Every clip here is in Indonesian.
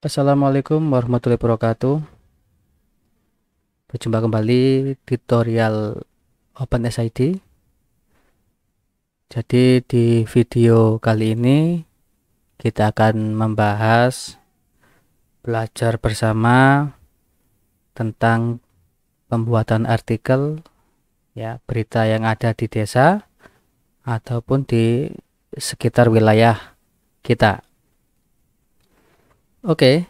Assalamualaikum warahmatullahi wabarakatuh. Berjumpa kembali tutorial OpenSID. Jadi di video kali ini kita akan membahas belajar bersama tentang pembuatan artikel ya, berita yang ada di desa ataupun di sekitar wilayah kita. Oke,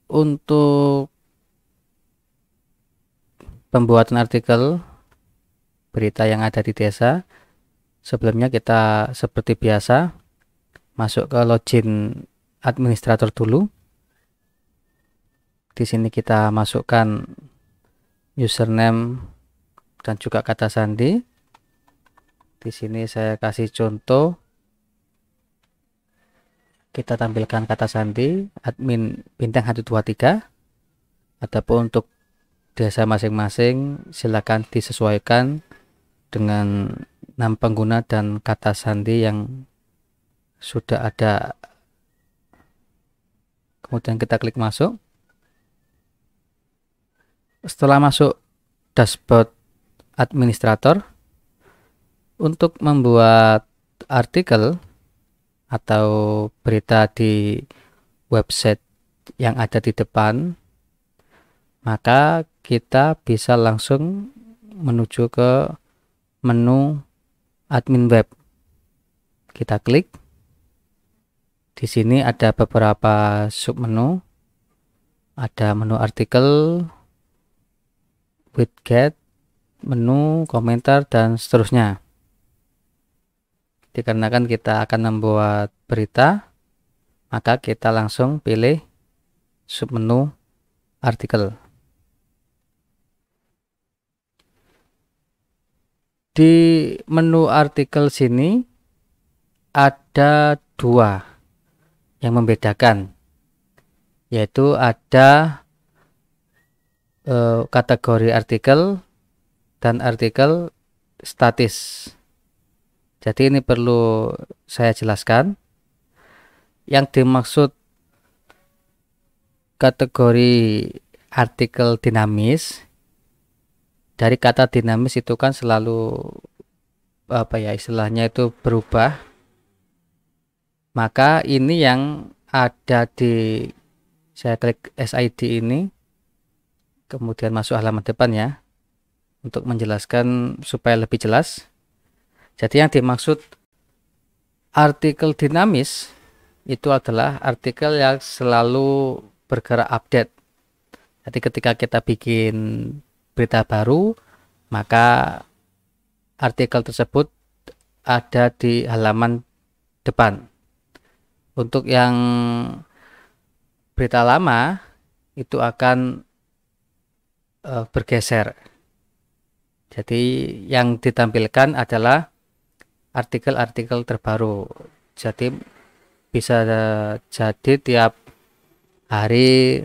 untuk pembuatan artikel berita yang ada di desa, sebelumnya kita seperti biasa masuk ke login administrator dulu. Di sini kita masukkan username dan juga kata sandi. Di sini saya kasih contoh. Kita tampilkan kata sandi admin bintang 123. Ataupun untuk desa masing-masing silakan disesuaikan dengan nama pengguna dan kata sandi yang sudah ada. Kemudian kita klik masuk. Setelah masuk dashboard administrator, untuk membuat artikel atau berita di website yang ada di depan, maka kita bisa langsung menuju ke menu admin web. Kita klik. Di sini ada beberapa submenu. Ada menu artikel, widget, menu, komentar, dan seterusnya. Dikarenakan kita akan membuat berita, maka kita langsung pilih submenu artikel. Di menu artikel sini ada dua yang membedakan, yaitu ada kategori artikel dan artikel statis. Jadi ini perlu saya jelaskan. Yang dimaksud kategori artikel dinamis, dari kata dinamis itu kan selalu istilahnya itu berubah. Maka ini yang ada di, saya klik SID ini, kemudian masuk halaman depan ya, untuk menjelaskan supaya lebih jelas. Jadi yang dimaksud artikel dinamis itu adalah artikel yang selalu bergerak update. Jadi ketika kita bikin berita baru, maka artikel tersebut ada di halaman depan. Untuk yang berita lama itu akan bergeser. Jadi yang ditampilkan adalah artikel-artikel terbaru. Jadi bisa jadi tiap hari,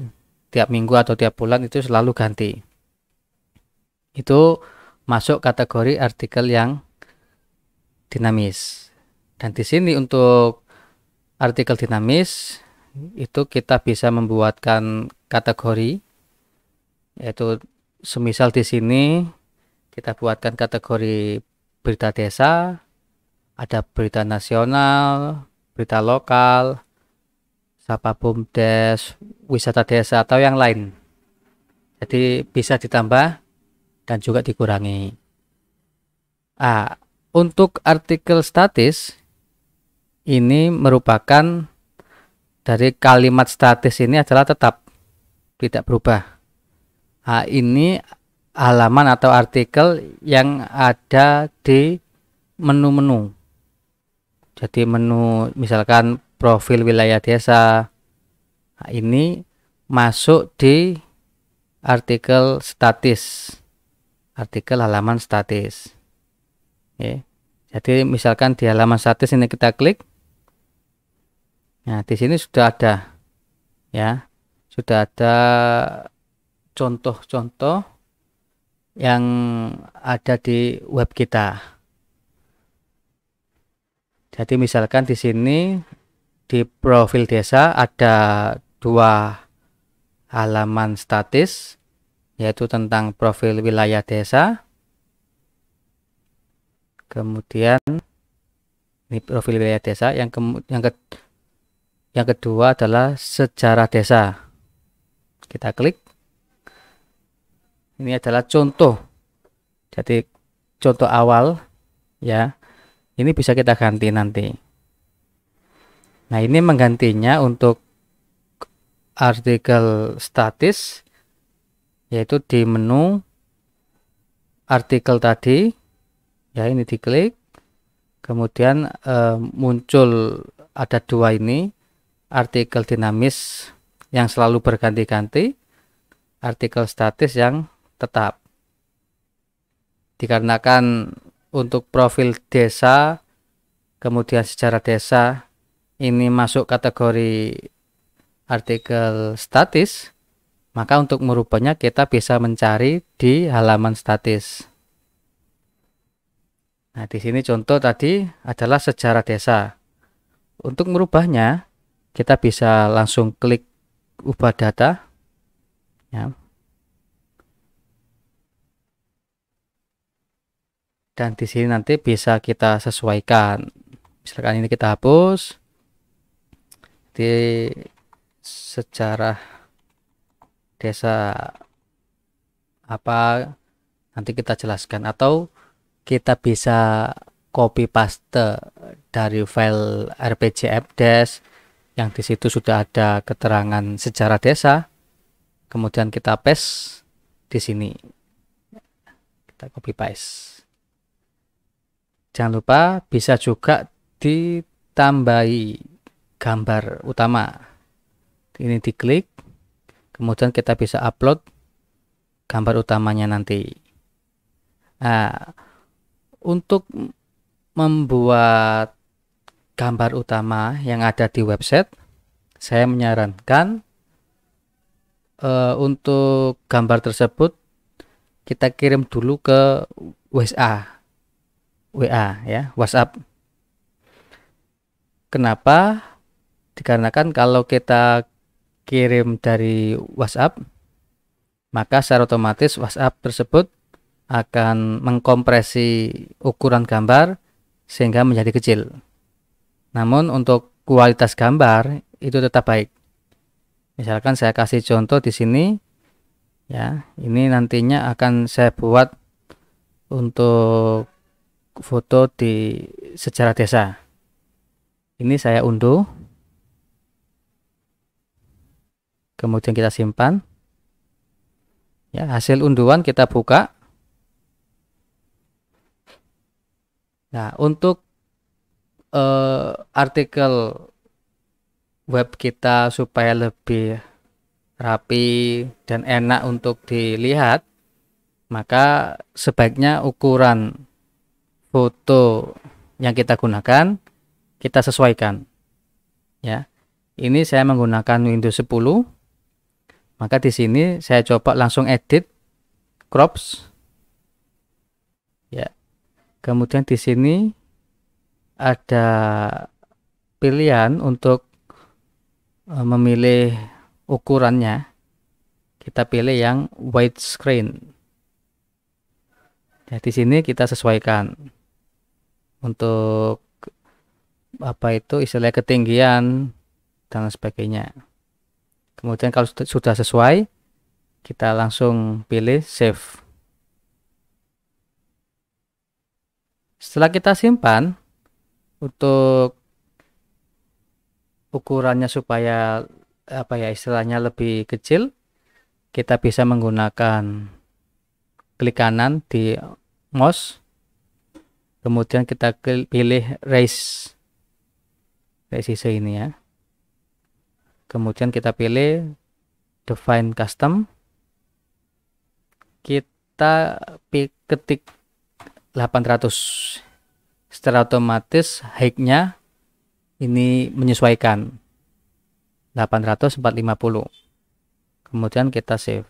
tiap minggu atau tiap bulan itu selalu ganti. Itu masuk kategori artikel yang dinamis. Dan di sini untuk artikel dinamis itu kita bisa membuatkan kategori, yaitu semisal di sini kita buatkan kategori berita desa, ada berita nasional, berita lokal, sapa bumdes, wisata desa, atau yang lain. Jadi bisa ditambah dan juga dikurangi. Untuk artikel statis, ini merupakan dari kalimat statis ini adalah tetap tidak berubah. Ini halaman atau artikel yang ada di menu-menu. Jadi menu misalkan profil wilayah desa, ini masuk di artikel statis, artikel halaman statis. Oke. Jadi misalkan di halaman statis ini kita klik. Nah, di sini sudah ada ya, sudah ada contoh-contoh yang ada di web kita. Jadi misalkan di sini di profil desa ada dua halaman statis, yaitu tentang profil wilayah desa. Kemudian ini profil wilayah desa. Yang kedua adalah sejarah desa. Kita klik. Ini adalah contoh. Jadi contoh awal ya. Ini bisa kita ganti nanti. Nah, ini menggantinya untuk artikel statis, yaitu di menu artikel tadi ya, ini diklik, kemudian muncul ada dua ini, artikel dinamis yang selalu berganti-ganti, artikel statis yang tetap. Dikarenakan untuk profil desa kemudian sejarah desa ini masuk kategori artikel statis, maka untuk merubahnya kita bisa mencari di halaman statis. Nah, di sini contoh tadi adalah sejarah desa. Untuk merubahnya, kita bisa langsung klik ubah data. Ya. Dan di sini nanti bisa kita sesuaikan. Misalkan ini kita hapus. Di sejarah desa apa, nanti kita jelaskan, atau kita bisa copy paste dari file rpjmdes yang di situ sudah ada keterangan sejarah desa, kemudian kita paste di sini, kita copy paste. Jangan lupa bisa juga ditambahi gambar utama. Ini diklik, kemudian kita bisa upload gambar utamanya nanti. Nah, untuk membuat gambar utama yang ada di website, saya menyarankan untuk gambar tersebut kita kirim dulu ke WA ya, WhatsApp. Kenapa? Dikarenakan kalau kita kirim dari WhatsApp, maka secara otomatis WhatsApp tersebut akan mengkompresi ukuran gambar sehingga menjadi kecil. Namun untuk kualitas gambar itu tetap baik. Misalkan saya kasih contoh di sini ya, ini nantinya akan saya buat untuk foto di sejarah desa. Ini saya unduh, kemudian kita simpan ya. Hasil unduhan kita buka. Nah, untuk artikel web kita supaya lebih rapi dan enak untuk dilihat, maka sebaiknya ukuran foto yang kita gunakan kita sesuaikan ya. Ini saya menggunakan Windows 10, maka di sini saya coba langsung edit crops ya. Kemudian di sini ada pilihan untuk memilih ukurannya. Kita pilih yang widescreen. Ya, di sini kita sesuaikan untuk apa itu istilahnya ketinggian dan sebagainya. Kemudian kalau sudah sesuai, kita langsung pilih save. Setelah kita simpan, untuk ukurannya supaya apa ya istilahnya lebih kecil, kita bisa menggunakan klik kanan di mouse, kemudian kita pilih raise size ini ya, kemudian kita pilih define custom, kita ketik 800, secara otomatis height-nya ini menyesuaikan 800 450. Kemudian kita save,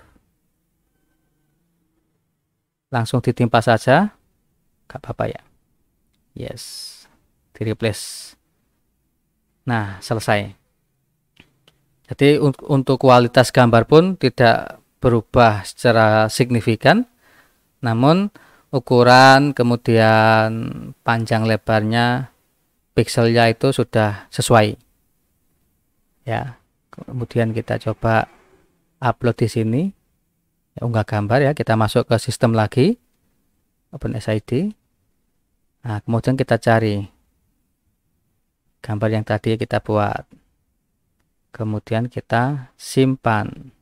langsung ditimpa saja, gak apa-apa ya. Yes, di replace. Nah, selesai. Jadi untuk kualitas gambar pun tidak berubah secara signifikan, namun ukuran kemudian panjang lebarnya pikselnya itu sudah sesuai ya. Kemudian kita coba upload di sini, unggah gambar ya. Kita masuk ke sistem lagi, OpenSID. Nah, kemudian kita cari gambar yang tadi kita buat, kemudian kita simpan.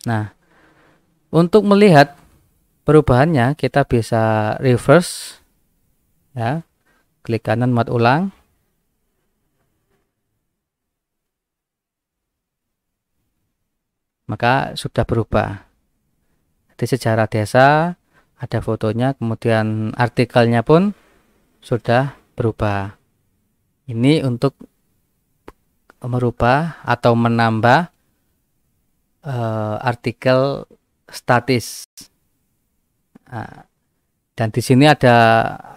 Nah, untuk melihat perubahannya kita bisa reverse ya, klik kanan muat ulang. Maka sudah berubah. Di sejarah desa ada fotonya, kemudian artikelnya pun sudah berubah. Ini untuk merubah atau menambah artikel statis. Nah, dan di sini ada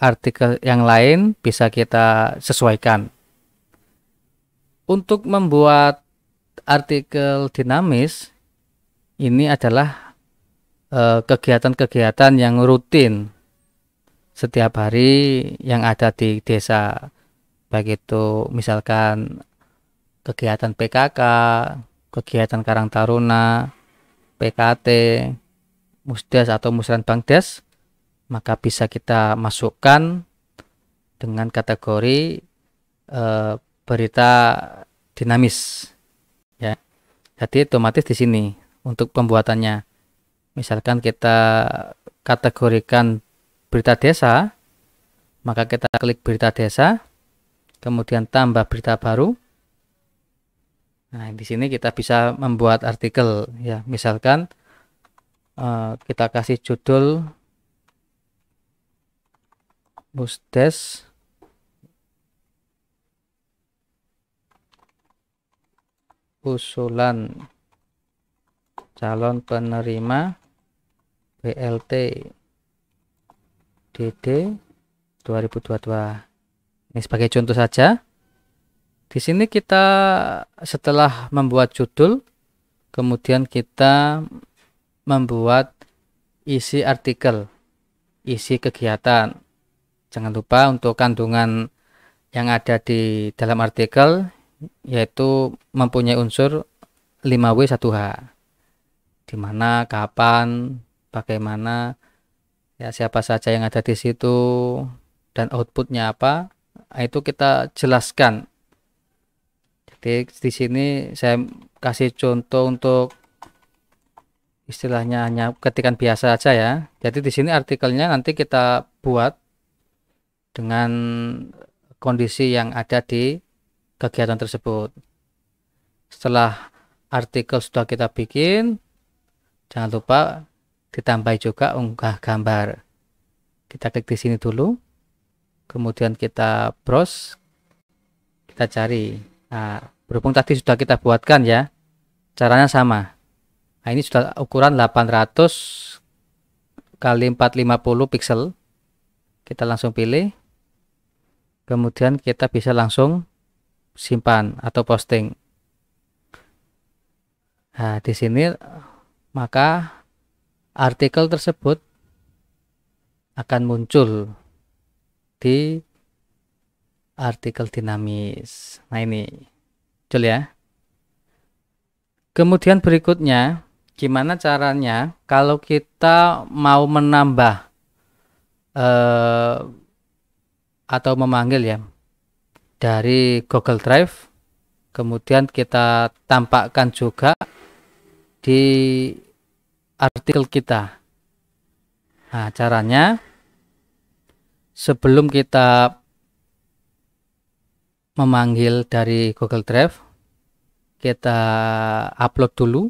artikel yang lain bisa kita sesuaikan. Untuk membuat artikel dinamis, ini adalah kegiatan-kegiatan yang rutin setiap hari yang ada di desa, baik itu misalkan kegiatan PKK, kegiatan Karang Taruna, PKT, Musdes atau Musren Bangdes, maka bisa kita masukkan dengan kategori berita dinamis ya. Jadi otomatis di sini untuk pembuatannya, misalkan kita kategorikan berita desa, maka kita klik berita desa, kemudian tambah berita baru. Nah, di sini kita bisa membuat artikel ya, misalkan kita kasih judul Musdes usulan calon penerima BLT DD 2022. Ini sebagai contoh saja. Di sini kita setelah membuat judul, kemudian kita membuat isi artikel, isi kegiatan. Jangan lupa untuk kandungan yang ada di dalam artikel, yaitu mempunyai unsur 5W 1H, di mana, kapan, bagaimana, ya siapa saja yang ada di situ, dan outputnya apa. Itu kita jelaskan. Jadi di sini saya kasih contoh untuk istilahnya hanya ketikan biasa aja ya. Jadi di sini artikelnya nanti kita buat dengan kondisi yang ada di kegiatan tersebut. Setelah artikel sudah kita bikin, jangan lupa ditambah juga unggah gambar. Kita klik di sini dulu, kemudian kita browse, kita cari. Nah, berhubung tadi sudah kita buatkan ya, caranya sama. Nah, ini sudah ukuran 800 kali 450 pixel. Kita langsung pilih, kemudian kita bisa langsung simpan atau posting. Nah, di sini maka artikel tersebut akan muncul di artikel dinamis. Nah, ini muncul ya. Kemudian berikutnya, gimana caranya kalau kita mau menambah atau memanggil ya dari Google Drive, kemudian kita tampakkan juga di artikel kita. Nah, caranya sebelum kita memanggil dari Google Drive, kita upload dulu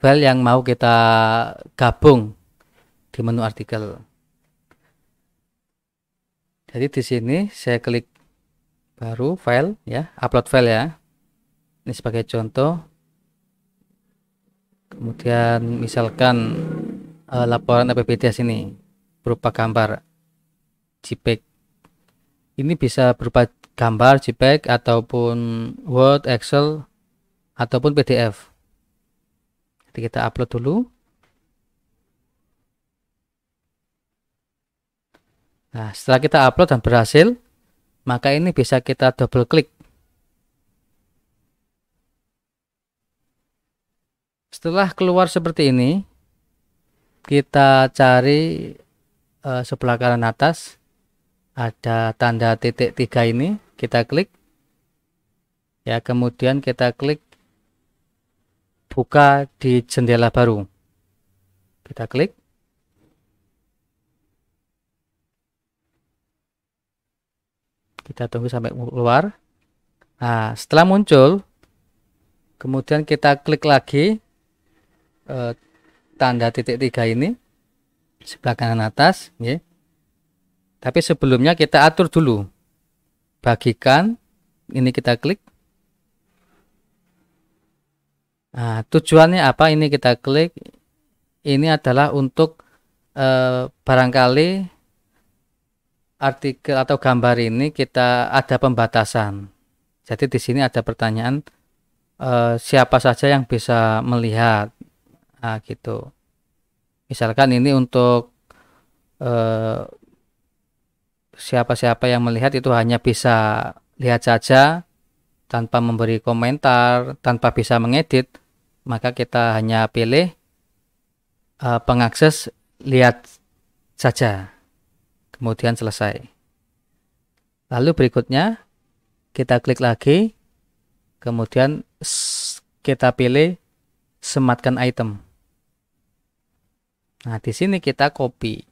file yang mau kita gabung di menu artikel. Jadi di sini saya klik baru file ya, upload file ya. Ini sebagai contoh. Kemudian misalkan laporan APBD ini berupa gambar JPEG. Ini bisa berupa gambar JPEG ataupun Word, Excel ataupun PDF. Jadi kita upload dulu. Nah, setelah kita upload dan berhasil, maka ini bisa kita double klik. Setelah keluar seperti ini, kita cari sebelah kanan atas ada tanda titik 3 ini, kita klik ya, kemudian kita klik buka di jendela baru, kita klik. Kita tunggu sampai keluar. Nah, setelah muncul, kemudian kita klik lagi tanda titik 3 ini sebelah kanan atas ya. Tapi sebelumnya kita atur dulu, bagikan, ini kita klik. Nah, tujuannya apa ini kita klik? Ini adalah untuk barangkali artikel atau gambar ini kita ada pembatasan. Jadi di sini ada pertanyaan siapa saja yang bisa melihat. Nah, gitu. Misalkan ini untuk siapa-siapa yang melihat itu hanya bisa lihat saja tanpa memberi komentar, tanpa bisa mengedit, maka kita hanya pilih pengakses lihat saja, kemudian selesai. Lalu berikutnya kita klik lagi, kemudian kita pilih sematkan item. Nah, di sini kita copy.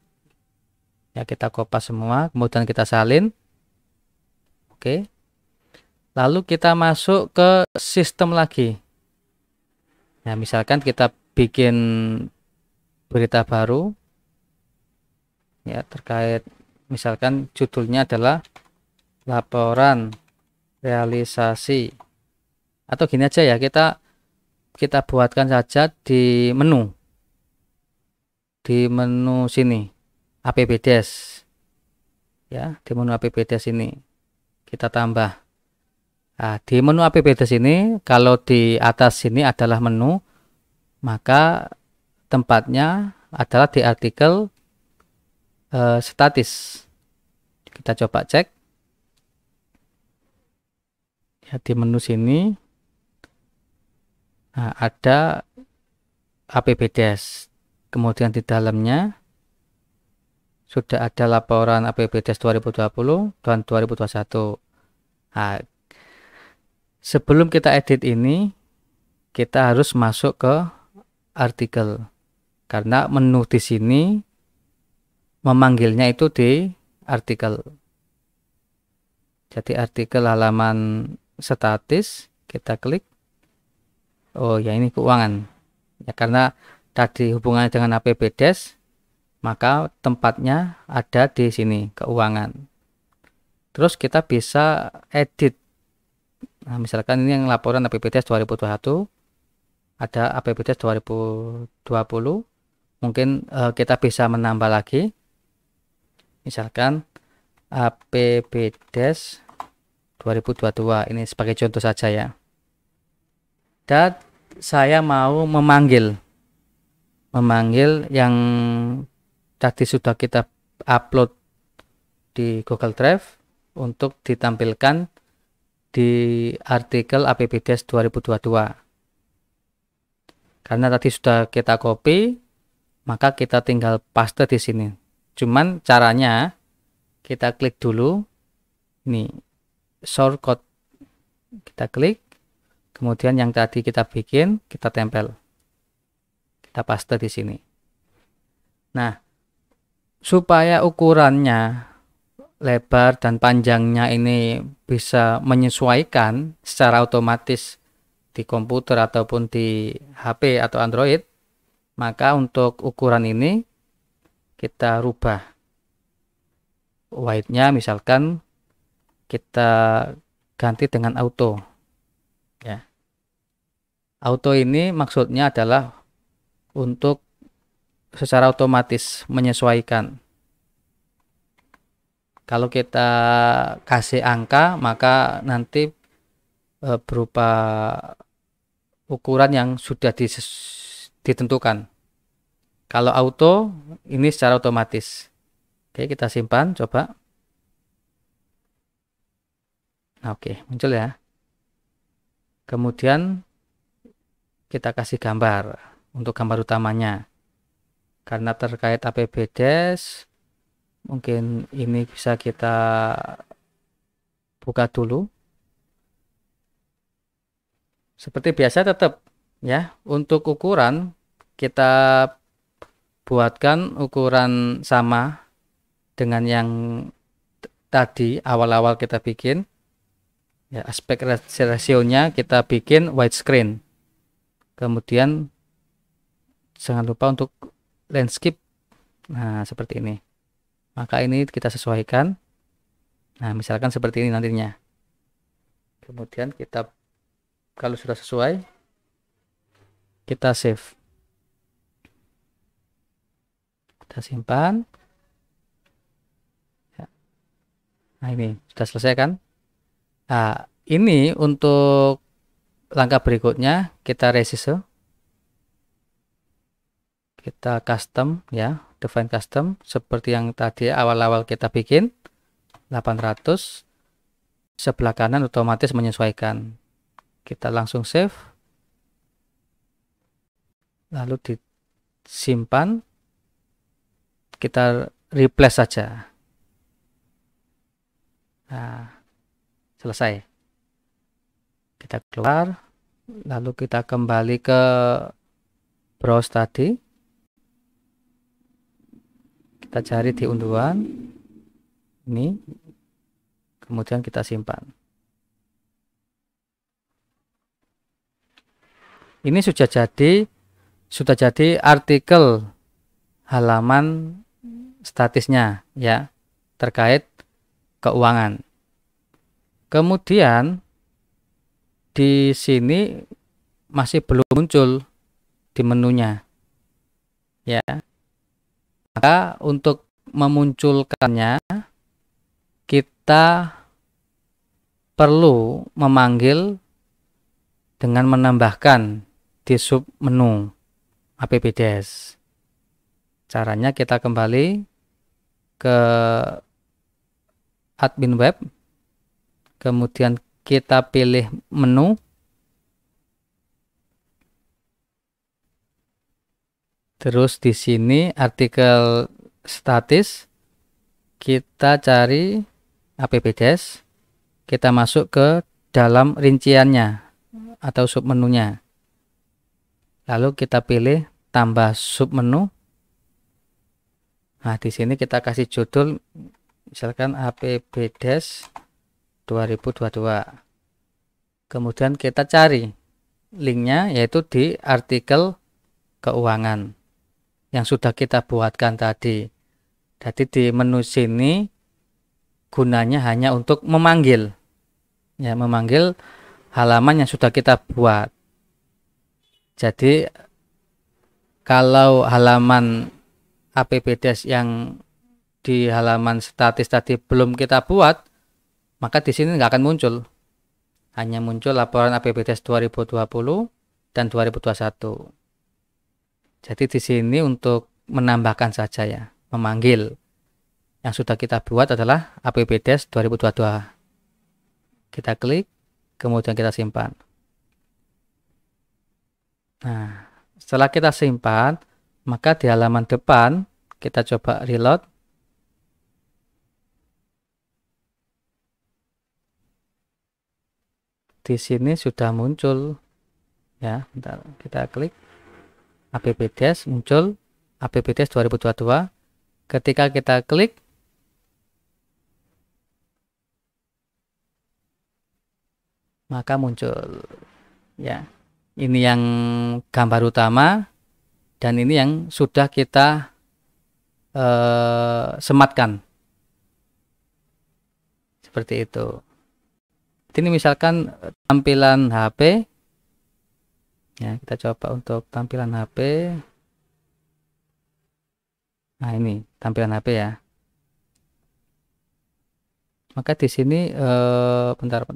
Ya, kita kopas semua, kemudian kita salin. Oke. Lalu kita masuk ke sistem lagi. Nah, misalkan kita bikin berita baru ya terkait, misalkan judulnya adalah laporan realisasi, atau gini aja ya, kita buatkan saja di menu sini APBDes ya, di menu APBDes ini kita tambah. Nah, di menu APBDes ini, kalau di atas sini adalah menu, maka tempatnya adalah di artikel statis. Kita coba cek ya, di menu sini ada APBDes, kemudian di dalamnya sudah ada laporan APBDes 2020 dan 2021. Nah, sebelum kita edit ini, kita harus masuk ke artikel, karena menu di sini memanggilnya itu di artikel. Jadi artikel halaman statis, kita klik. Oh ya, ini keuangan ya, karena tadi hubungannya dengan APBDes, maka tempatnya ada di sini, keuangan. Terus kita bisa edit. Nah, misalkan ini yang laporan APBDes 2021, ada APBDes 2020, mungkin kita bisa menambah lagi, misalkan APBDes 2022, ini sebagai contoh saja ya. Dan saya mau memanggil yang tadi sudah kita upload di Google Drive untuk ditampilkan di artikel APBDes 2022. Karena tadi sudah kita copy, maka kita tinggal paste di sini. Cuman caranya kita klik dulu ini shortcut, kita klik, kemudian yang tadi kita bikin kita tempel, kita paste di sini. Nah, supaya ukurannya, lebar dan panjangnya ini bisa menyesuaikan secara otomatis di komputer ataupun di HP atau Android, maka untuk ukuran ini kita rubah width-nya, misalkan kita ganti dengan auto ya. Auto ini maksudnya adalah untuk secara otomatis menyesuaikan. Kalau kita kasih angka, maka nanti berupa ukuran yang sudah ditentukan. Kalau auto, ini secara otomatis. Oke, kita simpan, coba. Nah, oke, muncul ya. Kemudian kita kasih gambar untuk gambar utamanya. Karena terkait APBDes, mungkin ini bisa kita buka dulu. Seperti biasa tetap ya, untuk ukuran kita buatkan ukuran sama dengan yang tadi awal-awal kita bikin. Ya, aspek rasionya kita bikin widescreen. Kemudian jangan lupa untuk landscape. Nah, seperti ini. Maka ini kita sesuaikan. Nah, misalkan seperti ini nantinya. Kemudian kita, kalau sudah sesuai, kita save. Kita simpan. Ya. Nah, ini sudah selesai kan? Nah, ini untuk langkah berikutnya kita resise. Kita custom ya, define custom seperti yang tadi awal-awal kita bikin 800. Sebelah kanan otomatis menyesuaikan. Kita langsung save. Lalu disimpan. Kita replace saja. Nah, selesai. Kita keluar. Lalu kita kembali ke browse tadi. Kita cari di unduhan ini, kemudian kita simpan. Ini sudah jadi artikel halaman statisnya ya, terkait keuangan. Kemudian di sini masih belum muncul di menunya ya. Maka untuk memunculkannya kita perlu memanggil dengan menambahkan di sub menu APBDes. Caranya kita kembali ke admin web, kemudian kita pilih menu, terus di sini artikel statis, kita cari APBDes, kita masuk ke dalam rinciannya atau submenunya. Lalu kita pilih tambah submenu. Nah, di sini kita kasih judul misalkan APBDes 2022. Kemudian kita cari linknya yaitu di artikel keuangan yang sudah kita buatkan tadi. Jadi di menu sini gunanya hanya untuk memanggil ya, memanggil halaman yang sudah kita buat. Jadi kalau halaman APBDes yang di halaman statis tadi belum kita buat, maka di sini nggak akan muncul. Hanya muncul laporan APBDes 2020 dan 2021. Jadi di sini untuk menambahkan saja ya, memanggil. Yang sudah kita buat adalah APBDes 2022. Kita klik, kemudian kita simpan. Nah, setelah kita simpan, maka di halaman depan kita coba reload. Di sini sudah muncul ya, bentar, kita klik APBDes, muncul APBDes 2022. Ketika kita klik, maka muncul ya. Ini yang gambar utama dan ini yang sudah kita sematkan seperti itu. Ini misalkan tampilan HP ya, kita coba untuk tampilan HP. Nah, ini tampilan HP ya. Maka di sini bentar.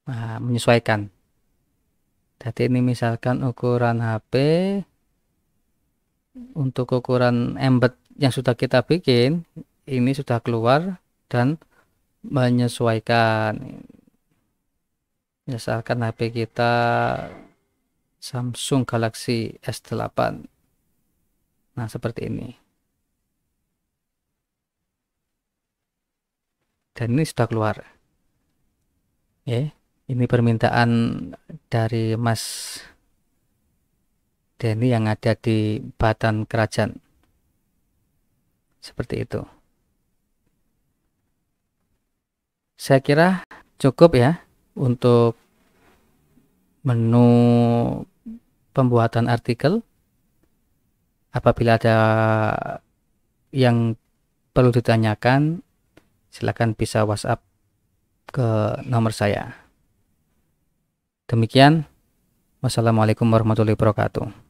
Nah, menyesuaikan. Jadi ini misalkan ukuran HP, untuk ukuran embed yang sudah kita bikin, ini sudah keluar dan menyesuaikan. Misalkan HP kita Samsung Galaxy S8. Nah, seperti ini. Dan ini sudah keluar. Ini permintaan dari Mas Denny yang ada di Batan Kerajaan. Seperti itu. Saya kira cukup ya untuk menu pembuatan artikel. Apabila ada yang perlu ditanyakan, silakan bisa WhatsApp ke nomor saya. Demikian, wassalamualaikum warahmatullahi wabarakatuh.